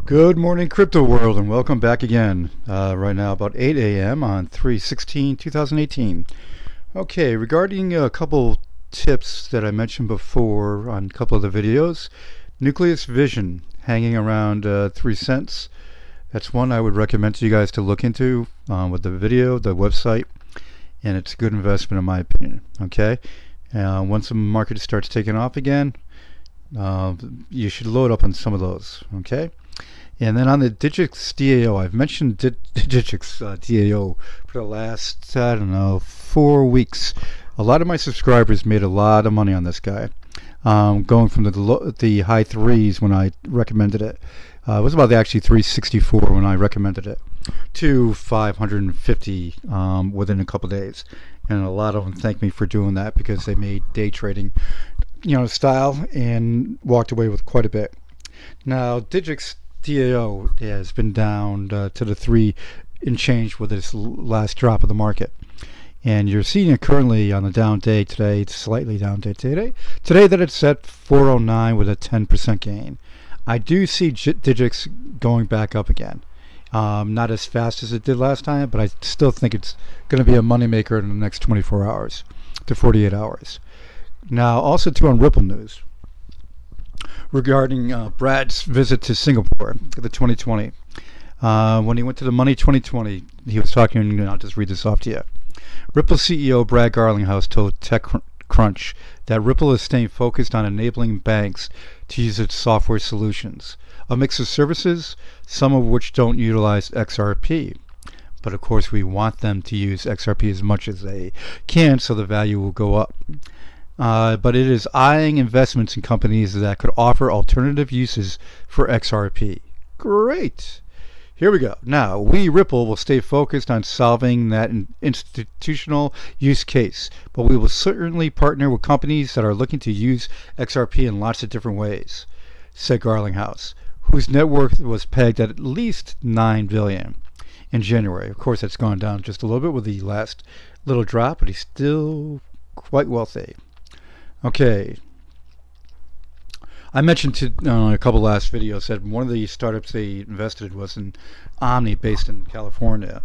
Good morning, crypto world, and welcome back again. Right now, about 8 a.m. on 3/16/2018. Okay, regarding a couple tips that I mentioned before on a couple of the videos, Nucleus Vision hanging around 3 cents. That's one I would recommend to you guys to look into with the video, the website, and it's a good investment in my opinion. Okay, once the market starts taking off again, you should load up on some of those. Okay. And then on the Digix DAO, I've mentioned Digix DAO for the last, I don't know, 4 weeks. A lot of my subscribers made a lot of money on this guy, going from the high threes when I recommended it. It was about actually 364 when I recommended it, to 550 within a couple days. And a lot of them thanked me for doing that because they made day trading, style and walked away with quite a bit. Now, Digix DAO has been down to the 3 and change with this last drop of the market, and you're seeing it currently on the down day today. It's slightly down day today that it's at 409 with a 10% gain. I do see Digix going back up again, not as fast as it did last time, but I still think it's going to be a moneymaker in the next 24 hours to 48 hours. Now, also too, on Ripple news regarding Brad's visit to Singapore, the 2020. When he went to the Money 2020, he was talking, and I'll just read this off to you. Ripple CEO Brad Garlinghouse told TechCrunch that Ripple is staying focused on enabling banks to use its software solutions, a mix of services, some of which don't utilize XRP. But of course, we want them to use XRP as much as they can, so the value will go up. But it is eyeing investments in companies that could offer alternative uses for XRP. Great. Here we go. Now, we Ripple will stay focused on solving that institutional use case, but we will certainly partner with companies that are looking to use XRP in lots of different ways, said Garlinghouse, whose net worth was pegged at least $9 billion in January. Of course, it's gone down just a little bit with the last little drop, but he's still quite wealthy. Okay, I mentioned a couple last videos that one of the startups they invested was in Omni, based in California.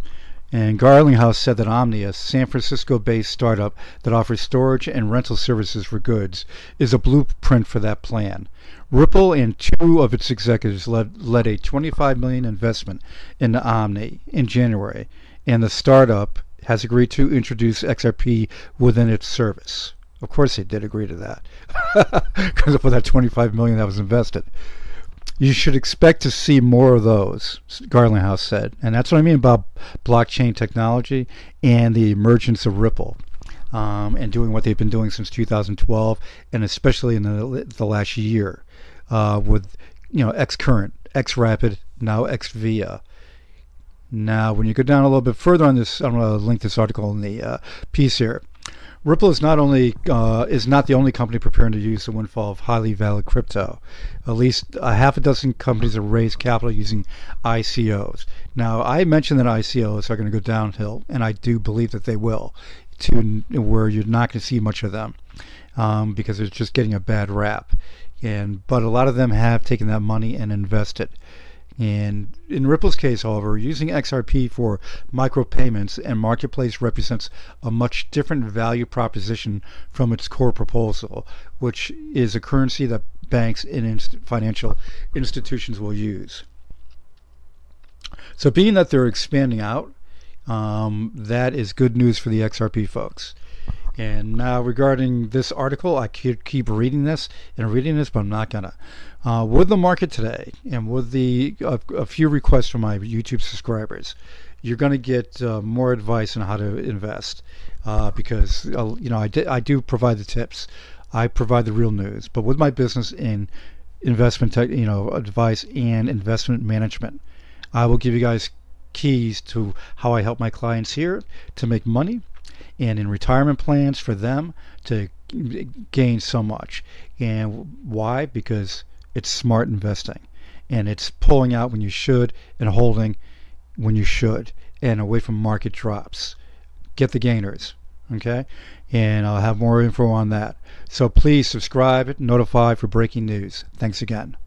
And Garlinghouse said that Omni, a San Francisco-based startup that offers storage and rental services for goods, is a blueprint for that plan. Ripple and 2 of its executives led a $25 million investment in Omni in January, and the startup has agreed to introduce XRP within its service. Of course they did agree to that, because for that $25 million that was invested. You should expect to see more of those, Garlinghouse said. And that's what I mean about blockchain technology and the emergence of Ripple, and doing what they've been doing since 2012, and especially in the last year, with Xcurrent, Xrapid, now Xvia. Now, when you go down a little bit further on this, I'm going to link this article in the piece here. Ripple is not the only company preparing to use the windfall of highly valued crypto. At least a half a dozen companies have raised capital using ICOs. Now, I mentioned that ICOs are going to go downhill, and I do believe that they will, to where you're not going to see much of them, because it's just getting a bad rap. But a lot of them have taken that money and invested. And in Ripple's case, however, using XRP for micropayments and marketplace represents a much different value proposition from its core proposal, which is a currency that banks and financial institutions will use. So being that they're expanding out, that is good news for the XRP folks. And now regarding this article, I could keep reading this, but I'm not gonna. With the market today, and with a few requests from my YouTube subscribers, you're going to get more advice on how to invest, because I do provide the tips, I provide the real news. But with my business in investment, advice and investment management, I will give you guys keys to how I help my clients here to make money, and in retirement plans for them to gain so much. And why? Because it's smart investing, and it's pulling out when you should and holding when you should, and away from market drops. Get the gainers, okay? And I'll have more info on that. So please subscribe, notify for breaking news. Thanks again.